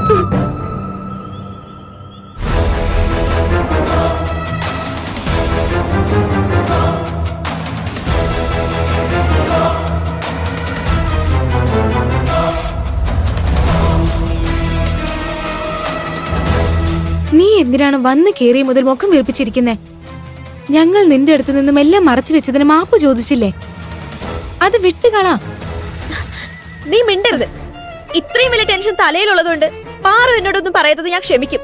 നീ എന്തിനാണ് വന്ന് കേറിയ മുതൽ മുഖം വീർപ്പിച്ചിരിക്കുന്നേ? ഞങ്ങൾ നിന്റെ അടുത്ത് നിന്നും എല്ലാം മറച്ചു വെച്ചതിന് മാപ്പ് ചോദിച്ചില്ലേ? അത് വിട്ടുകളാ. നീ മിണ്ടരുത്. ഇത്രയും വലിയ ടെൻഷൻ തലയിലുള്ളതുകൊണ്ട് പാറു എന്നോടൊന്നും പറയാത്തത് ഞാൻ ക്ഷമിക്കും.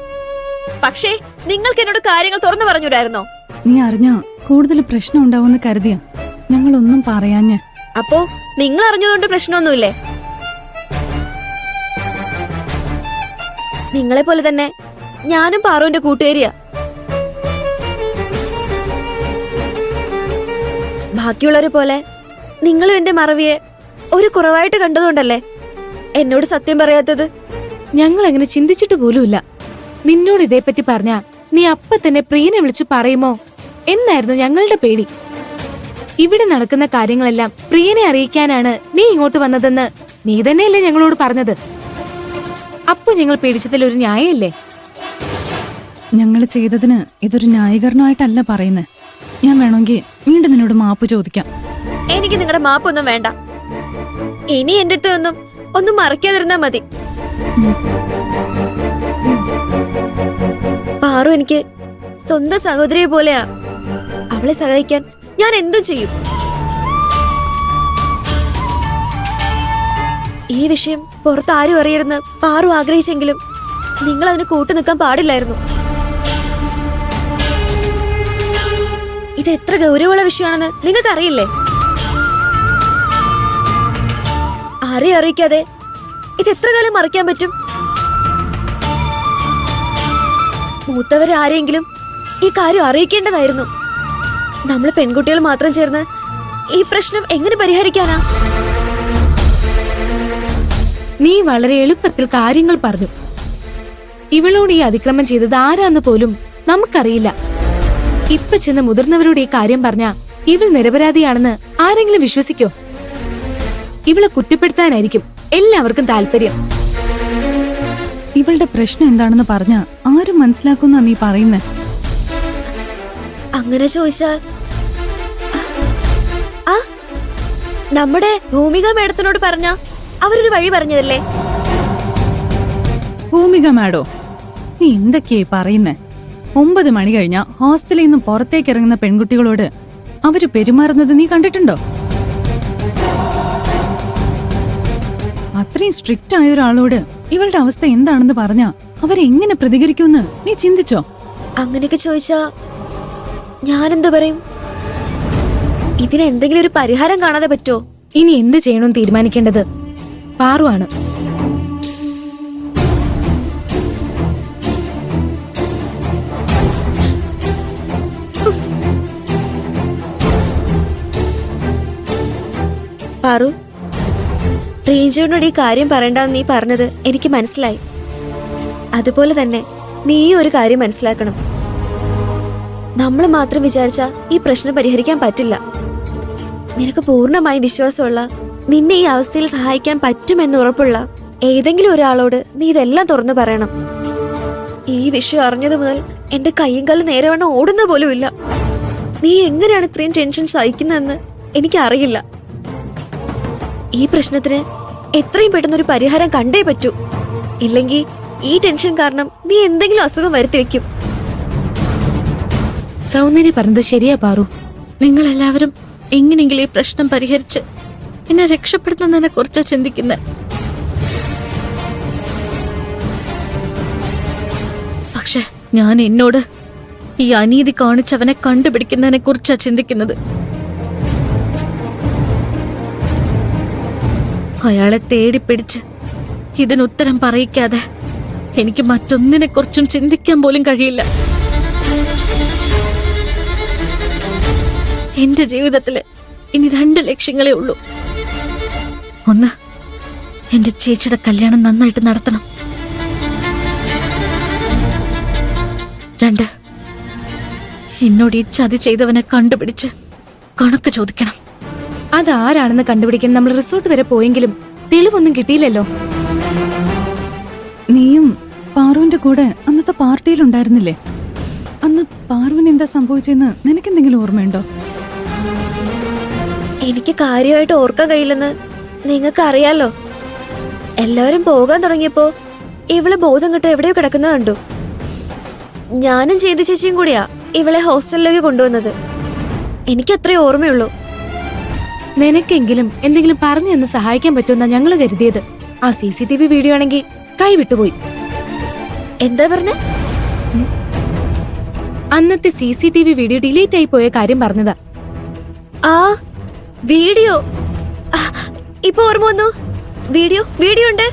പക്ഷേ നിങ്ങൾക്ക് എന്നോട് കാര്യങ്ങൾ തുറന്നു പറഞ്ഞൂടായിരുന്നോ? നീ അറിഞ്ഞ കൂടുതൽ പ്രശ്നം ഉണ്ടാവുമെന്ന് കരുതിയ ഞങ്ങളൊന്നും പറയാഞ്ഞ. അപ്പോ നിങ്ങൾ അറിഞ്ഞതുകൊണ്ട് പ്രശ്നമൊന്നുമില്ലേ? നിങ്ങളെ പോലെ തന്നെ ഞാനും പാറുവിന്റെ കൂട്ടുകാരിയാ. ബാക്കിയുള്ളവരെ പോലെ നിങ്ങളും എന്റെ മറവിയെ ഒരു കുറവായിട്ട് കണ്ടതുകൊണ്ടല്ലേ എന്നോട് സത്യം പറയാത്തത്? ഞങ്ങൾ അങ്ങനെ ചിന്തിച്ചിട്ട് പോലുമില്ല. നിന്നോട് ഇതേപ്പറ്റി പറഞ്ഞ നീ അപ്പ തന്നെ പ്രിയനെ വിളിച്ചു പറയുമോ എന്നായിരുന്നു ഞങ്ങളുടെ പേടി. ഇവിടെ നടക്കുന്ന കാര്യങ്ങളെല്ലാം പ്രിയനെ അറിയിക്കാനാണ് നീ ഇങ്ങോട്ട് വന്നതെന്ന് നീ തന്നെയല്ലേ ഞങ്ങളോട് പറഞ്ഞത്? അപ്പൊ ഞങ്ങൾ പേടിച്ചതിൽ ഒരു ന്യായമില്ലേ? ഞങ്ങൾ ചെയ്തതിന് ഇതൊരു ന്യായീകരണമായിട്ടല്ല പറയുന്നത്. ഞാൻ വേണമെങ്കിൽ വീണ്ടും നിന്നോട് മാപ്പ് ചോദിക്കാം. എനിക്ക് നിങ്ങളുടെ മാപ്പൊന്നും വേണ്ട. ഇനി എന്റെ അടുത്ത് ഒന്നും മറക്കാതിരുന്നാ മതി. പാറു എനിക്ക് സ്വന്തം സഹോദരിയെ പോലെയാ. അവളെ സഹായിക്കാൻ ഞാൻ എന്തും ചെയ്യും. ഈ വിഷയം പുറത്താരും അറിയരുന്ന് പാറു ആഗ്രഹിച്ചെങ്കിലും നിങ്ങൾ അതിന് കൂട്ടു നിൽക്കാൻ പാടില്ലായിരുന്നു. ഇത് എത്ര ഗൗരവമുള്ള വിഷയമാണെന്ന് നിങ്ങൾക്ക് അറിയില്ലേ? ആരെയും അറിയിക്കാതെ ഇത് എത്ര കാലം മറയ്ക്കാൻ പറ്റും? മൂത്തവരെ ആരെങ്കിലും ഈ കാര്യം അറിയിക്കേണ്ടതായിരുന്നു. നമ്മൾ പെൺകുട്ടികൾ മാത്രം ചേർന്ന് ഈ പ്രശ്നം എങ്ങനെ പരിഹരിക്കാനാ? നീ വളരെ എളുപ്പത്തിൽ കാര്യങ്ങൾ പറഞ്ഞു. ഇവളോട് ഈ അതിക്രമം ചെയ്തത് ആരാന്ന് പോലും നമുക്കറിയില്ല. ഇപ്പൊ ചെന്ന് മുതിർന്നവരോട് ഈ കാര്യം പറഞ്ഞ ഇവൾ നിരപരാധിയാണെന്ന് ആരെങ്കിലും വിശ്വസിക്കോ? ഇവളെ കുറ്റപ്പെടുത്താനായിരിക്കും എല്ലാവർക്കും താല്പര്യം. ഇവളുടെ പ്രശ്നം എന്താണെന്ന് പറഞ്ഞ ആരും മനസ്സിലാക്കുന്ന നീ പറയുന്നേ? അങ്ങനെ ചോദിച്ചാൽ നമ്മുടെ ഭൂമിക മേഡത്തിനോട് പറഞ്ഞ അവരൊരു വഴി പറഞ്ഞതല്ലേ? ഭൂമിക മാഡോ, നീ എന്തൊക്കെയായി പറയുന്നേ? 9 മണി കഴിഞ്ഞ ഹോസ്റ്റലിൽ നിന്നും പുറത്തേക്ക് ഇറങ്ങുന്ന പെൺകുട്ടികളോട് അവര് പെരുമാറുന്നത് നീ കണ്ടിട്ടുണ്ടോ? അത്രയും സ്ട്രിക്റ്റ് ആയ ഒരാളോട് ഇവളുടെ അവസ്ഥ എന്താണെന്ന് പറഞ്ഞാ അവരെങ്ങനെ പ്രതികരിക്കുമെന്ന് നീ ചിന്തിച്ചോ? അങ്ങനെയൊക്കെ ചോദിച്ചാ ഞാനെന്തു പറയും? ഇതിനെന്തെങ്കിലും ഒരു പരിഹാരം കാണാതെ പറ്റോ? ഇനി എന്ത് ചെയ്യണമെന്ന് തീരുമാനിക്കേണ്ടത് പാറു ആണ്. പാറു, പ്രിയഞ്ചേട്ടനോട് ഈ കാര്യം പറയണ്ടെന്ന് നീ പറഞ്ഞത് എനിക്ക് മനസ്സിലായി. അതുപോലെ തന്നെ നീ ഒരു കാര്യം മനസ്സിലാക്കണം. നമ്മൾ മാത്രം വിചാരിച്ചാ ഈ പ്രശ്നം പരിഹരിക്കാൻ പറ്റില്ല. നിനക്ക് പൂർണ്ണമായി വിശ്വാസമുള്ള, നിന്നെ ഈ അവസ്ഥയിൽ സഹായിക്കാൻ പറ്റുമെന്ന് ഉറപ്പുള്ള ഏതെങ്കിലും ഒരാളോട് നീ ഇതെല്ലാം തുറന്നു പറയണം. ഈ വിഷയം അറിഞ്ഞതു മുതൽ എന്റെ കയ്യും കാലും നേരെ വണ്ണം ഓടുന്ന പോലും ഇല്ല. നീ എങ്ങനെയാണ് ഇത്രയും ടെൻഷൻ സഹിക്കുന്നതെന്ന് എനിക്കറിയില്ല. ഈ പ്രശ്നത്തിന് എത്രയും പെട്ടെന്നൊരു പരിഹാരം കണ്ടേ പറ്റൂ. ഇല്ലെങ്കിൽ ഈ ടെൻഷൻ കാരണം നീ എന്തെങ്കിലും അസുഖം വരുത്തി വെക്കും. സൗന്ദര്യ പറഞ്ഞത് ശരിയാ പാറു. നിങ്ങൾ എല്ലാവരും എങ്ങനെയെങ്കിലും ഈ പ്രശ്നം പരിഹരിച്ച് എന്നെ രക്ഷപ്പെടുത്തുന്നതിനെ കുറിച്ച് ചിന്തിക്കുന്നത്. പക്ഷെ ഞാൻ എന്നോട് ഈ അനീതി കാണിച്ചവനെ കണ്ടുപിടിക്കുന്നതിനെ കുറിച്ചാ ചിന്തിക്കുന്നത്. അയാളെ തേടിപ്പിടിച്ച് ഇതിനുത്തരം പറയിക്കാതെ എനിക്ക് മറ്റൊന്നിനെ കുറിച്ചും ചിന്തിക്കാൻ പോലും കഴിയില്ല. എന്റെ ജീവിതത്തില് ഇനി 2 ലക്ഷ്യങ്ങളേ ഉള്ളൂ. ഒന്ന്, എന്റെ ചേച്ചിയുടെ കല്യാണം നന്നായിട്ട് നടത്തണം. 2, എന്നോട് ഈ ചതി ചെയ്തവനെ കണ്ടുപിടിച്ച് കണക്ക് ചോദിക്കണം. അതാരാണെന്ന് കണ്ടുപിടിക്കാൻ നമ്മൾ റിസോർട്ട് വരെ പോയെങ്കിലും തെളിവൊന്നും കിട്ടിയില്ലല്ലോ. നീയും പാറുവിന്റെ കൂടെ അന്നത്തെ പാർട്ടിയിലുണ്ടായിരുന്നില്ലേ? അന്ന് പാറുവിന് എന്താ സംഭവിച്ചെന്ന് നിനക്കെന്തെങ്കിലും ഓർമ്മയുണ്ടോ? എനിക്ക് കാര്യമായിട്ട് ഓർക്കാൻ കഴിയില്ലെന്ന് നിങ്ങൾക്ക് അറിയാലോ. എല്ലാവരും പോകാൻ തുടങ്ങിയപ്പോ ഇവള് ബോധം കെട്ട് എവിടെയോ കിടക്കുന്നത് കണ്ടു. ഞാനും ചെയ്ത ചേച്ചിയും കൂടിയാ ഇവളെ ഹോസ്റ്റലിലേക്ക് കൊണ്ടുവന്നത്. എനിക്ക് അത്രേ ഓർമ്മയുള്ളൂ. നിനക്കെങ്കിലും എന്തെങ്കിലും പറഞ്ഞു എന്ന് സഹായിക്കാൻ പറ്റുമെന്നാ ഞങ്ങള് കരുതിയത്. ആ CCTV വീഡിയോ ആണെങ്കിൽ കൈവിട്ടുപോയി. എന്താ പറഞ്ഞേ? അന്നത്തെ CCTV വീഡിയോ ഡിലീറ്റ് ആയി പോയ കാര്യം പറഞ്ഞതാ. ആ വീഡിയോ ഇപ്പൊ ഓർമ്മ വന്നു. വീഡിയോ ഉണ്ട്.